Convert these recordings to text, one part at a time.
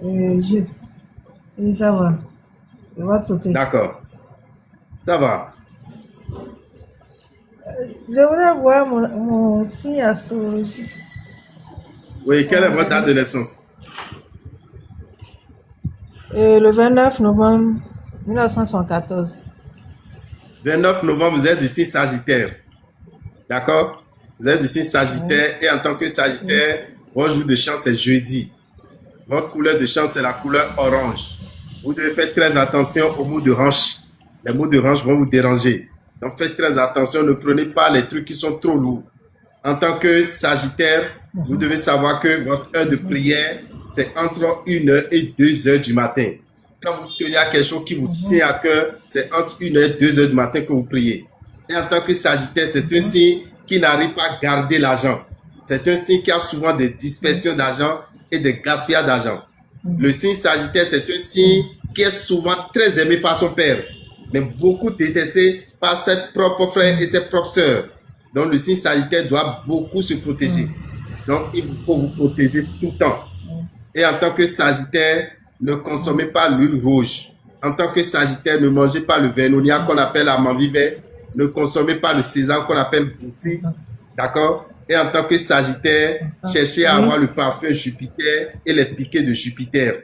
Je, oui, ça va. De votre côté. D'accord. Ça va. Je voulais voir mon signe astrologique. Oui, quelle est votre date Euh, de naissance? le 29 novembre 1974. 29 novembre, vous êtes du signe Sagittaire. D'accord? Vous êtes du signe Oui, Sagittaire et en tant que oui. Sagittaire, votre jour de chance c'est jeudi. Votre couleur de chance c'est la couleur orange. Vous devez faire très attention aux mots de hanche. Les mots de hanche vont vous déranger. Donc faites très attention, ne prenez pas les trucs qui sont trop lourds. En tant que Sagittaire, vous devez savoir que votre heure de prière, c'est entre 1 heure et 2 heures du matin. Quand vous tenez à quelque chose qui vous tient à cœur, c'est entre 1 heure et 2 heures du matin que vous priez. Et en tant que Sagittaire, c'est un signe qui n'arrive pas à garder l'argent. C'est un signe qui a souvent des dispersions d'argent et des gaspillages d'argent. Le signe Sagittaire, c'est un signe qui est souvent très aimé par son père, mais beaucoup détesté par ses propres frères et ses propres sœurs. Donc, le signe Sagittaire doit beaucoup se protéger. Donc, il faut vous protéger tout le temps. Et en tant que Sagittaire, ne consommez pas l'huile rouge. En tant que Sagittaire, ne mangez pas le vernonia qu'on appelle amande vert. Ne consommez pas le sésame qu'on appelle boussi. D'accord? Et en tant que Sagittaire, cherchez à Oui. avoir le parfum Jupiter et les piquets de Jupiter.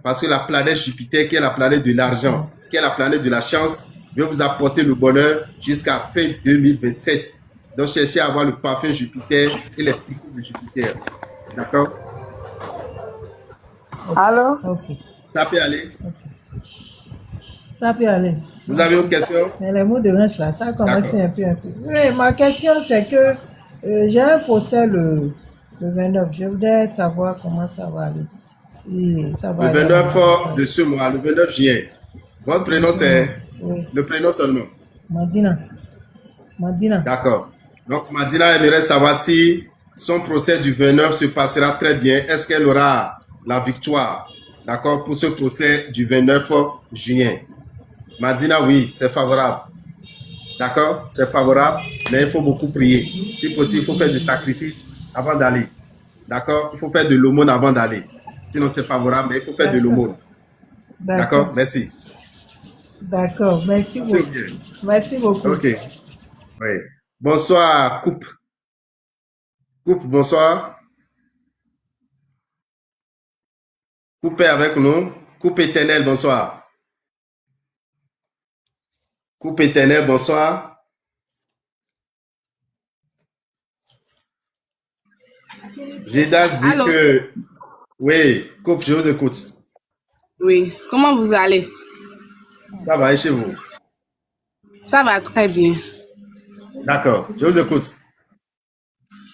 Parce que la planète Jupiter, qui est la planète de l'argent, qui est la planète de la chance, va vous apporter le bonheur jusqu'à fin 2027. Donc, cherchez à avoir le parfum Jupiter et les piquets de Jupiter. D'accord? Allô? Ok. Ça peut aller. Ça peut aller. Vous avez une question? Mais les mots de range là, ça a D'accord. commencé un peu, un peu. Oui, ma question c'est que j'ai un procès le 29. Je voudrais savoir comment ça va aller. Si ça va Le aller à mon 29 avantage. de ce mois, le 29 juillet. Votre De prénom, ce mois. c'est Oui. le prénom seulement. Madina. Madina. D'accord. Donc, Madina aimerait savoir si son procès du 29 se passera très bien. Est-ce qu'elle aura la victoire? D'accord, pour ce procès du 29 juin. Madina, oui, c'est favorable. D'accord, c'est favorable, mais il faut beaucoup prier. Si possible, il faut faire des sacrifices avant d'aller. D'accord, il faut faire de l'aumône avant d'aller. Sinon, c'est favorable, mais il faut faire de D'accord. l'aumône. D'accord. D'accord, merci. D'accord. Merci Très beaucoup. bien. Merci beaucoup. Ok, oui. Bonsoir, Coupe. Coupe, bonsoir. Coupe est avec nous. Coupe éternel, bonsoir. Coupe éternel, bonsoir. Gédas dit Allô? que, oui, Coupe, je vous écoute. Oui. Comment vous allez? Ça va, et chez vous? Ça va très bien. D'accord, je vous écoute.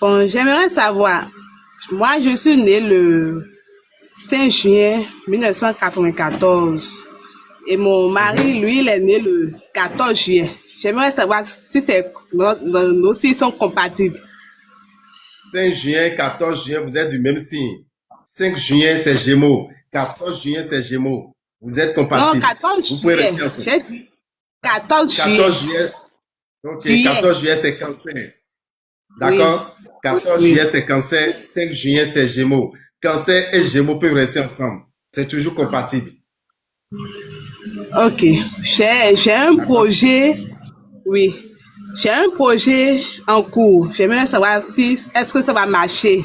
Bon, j'aimerais savoir, moi je suis née le 5 juin 1994 et mon mari, lui, il est né le 14 juillet. J'aimerais savoir si nos signes sont compatibles. 5 juin, 14 juin, vous êtes du même signe. 5 juin, c'est Gémeaux. 14 juin, c'est Gémeaux. Vous êtes Non, compatibles. 14 Vous pouvez juillet. rester ensemble. J'ai dit 14 juillet. 14 juillet, ok, Juillet. 14 juillet, c'est Cancer. Oui. D'accord? 14 Oui. juillet, c'est Cancer. 5 juillet, c'est Gémeaux. Cancer et Gémeaux peuvent rester ensemble. C'est toujours compatible. Ok. J'ai un D'accord? projet. Oui. J'ai un projet en cours. J'aimerais savoir si est-ce que ça va marcher.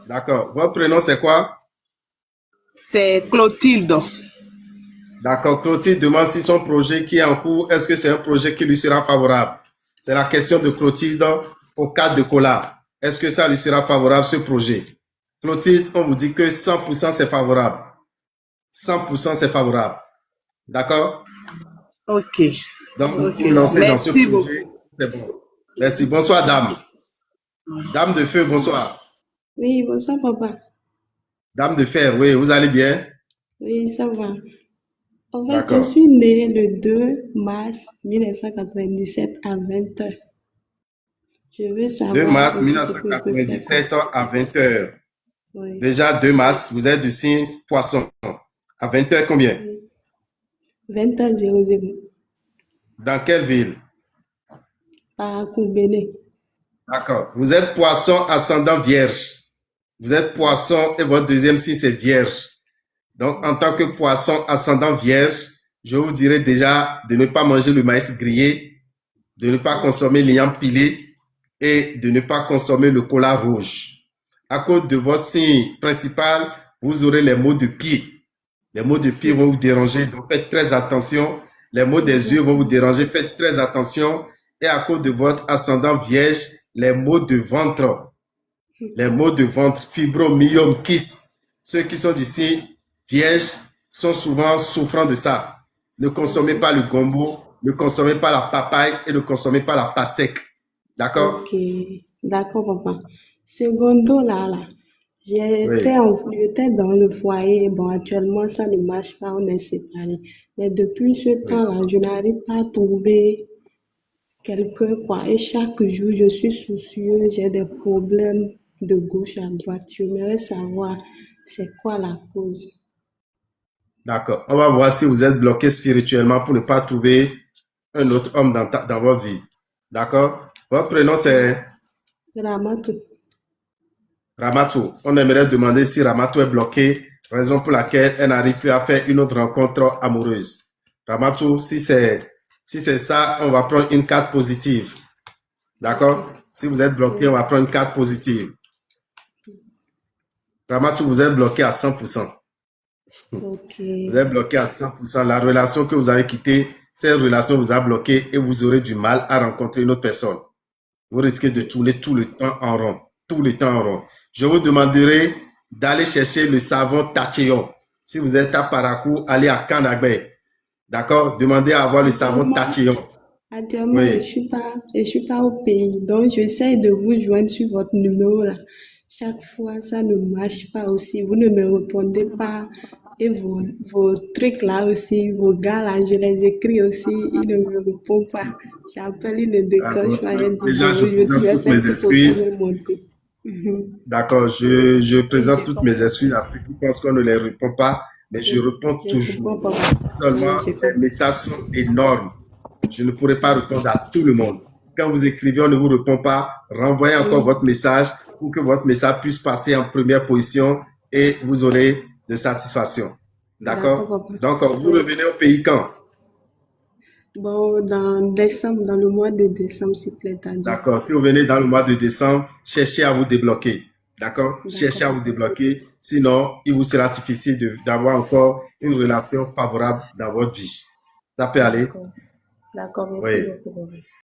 D'accord. Votre prénom, c'est quoi? C'est Clotilde. D'accord. Clotilde demande si son projet qui est en cours, est-ce que c'est un projet qui lui sera favorable? C'est la question de Clotilde au cadre de Cola. Est-ce que ça lui sera favorable, ce projet? Clotilde, on vous dit que 100% c'est favorable. 100% c'est favorable. D'accord? Ok. Donc, vous Ok. vous lancez dans ce Merci beaucoup. projet. C'est bon. Merci. Bonsoir, dame. Dame de feu, bonsoir. Oui, bonsoir papa. Dame de fer, oui, vous allez bien? Oui, ça va. En fait, je D'accord. suis née le 2 mars 1997 à 20 heures. Je veux 2 savoir mars aussi ce que je peux faire comme. 1997 à 20 heures. Oui, Déjà 2 mars, vous êtes du signe poisson. À 20 heures combien? oui. 20 heures 00 Dans quelle ville? à Koubéné. D'accord. Vous êtes poisson ascendant vierge. Vous êtes poisson et votre deuxième signe, c'est vierge. Donc, en tant que poisson ascendant vierge, je vous dirais déjà de ne pas manger le maïs grillé, de ne pas consommer l'igname pilé et de ne pas consommer le cola rouge. À cause de votre signe principal, vous aurez les maux de pied. Les maux de pied vont vous déranger, donc faites très attention. Les maux des yeux vont vous déranger, faites très attention. Et à cause de votre ascendant vierge, les maux de ventre, fibromyome, kyste, ceux qui sont du signe vierge sont souvent souffrants de ça. Ne consommez pas le gombo, ne consommez pas la papaye et ne consommez pas la pastèque. D'accord? Ok, d'accord, papa. Secondo, j'étais dans le foyer. Bon, actuellement, ça ne marche pas, on est séparés. Mais depuis ce Oui. temps-là, je n'arrive pas à trouver quelqu'un, quoi. Et chaque jour, je suis soucieuse, j'ai des problèmes de gauche à droite. J'aimerais savoir c'est quoi la cause. D'accord. On va voir si vous êtes bloqué spirituellement pour ne pas trouver un autre homme dans votre vie. D'accord? Votre prénom, c'est Ramatou. Ramatou. On aimerait demander si Ramatou est bloqué, raison pour laquelle elle n'arrive plus à faire une autre rencontre amoureuse. Ramatou, si c'est ça, on va prendre une carte positive. D'accord? Si vous êtes bloqué, on va prendre une carte positive. Ramatou, vous êtes bloqué à 100%. Ok. Vous êtes bloqué à 100%. La relation que vous avez quittée, cette relation vous a bloqué et vous aurez du mal à rencontrer une autre personne. Vous risquez de tourner tout le temps en rond. Tout le temps en rond. Je vous demanderai d'aller chercher le savon Tacheyon. Si vous êtes à Parakou, allez à Kanagbe. D'accord? Demandez à avoir le savon Tacheyon. Actuellement, Oui. je suis pas au pays, donc j'essaie de vous joindre sur votre numéro là. Chaque fois, ça ne marche pas aussi. Vous ne me répondez pas. Et vos trucs là aussi, vos gars là, je les écris aussi, ils ne me répondent pas. J'appelle, ils ne décrochent pas. Déjà, je Je dis, je présente vais toutes faire mes tout pour ça excuses. me monter. D'accord, je présente J'ai toutes mes compris. excuses à ceux qui pensent qu'on ne les répond pas, mais je réponds Je toujours. comprends pas. Seulement, J'ai les compris. messages sont énormes. Je ne pourrai pas répondre à tout le monde. Quand vous écrivez, on ne vous répond pas. Renvoyez encore Oui, votre message pour que votre message puisse passer en première position et vous aurez de satisfaction. d'accord, D'accord? papa. Donc, vous Oui. revenez au pays quand? Bon, dans décembre, dans le mois de décembre, s'il te plaît, t'as dit. D'accord. Si vous venez dans le mois de décembre, cherchez à vous débloquer. D'accord? D'accord, Cherchez à vous papa. débloquer. Sinon, il vous sera difficile d'avoir encore une relation favorable dans votre vie. Ça peut aller? D'accord. D'accord, merci Oui. beaucoup, papa.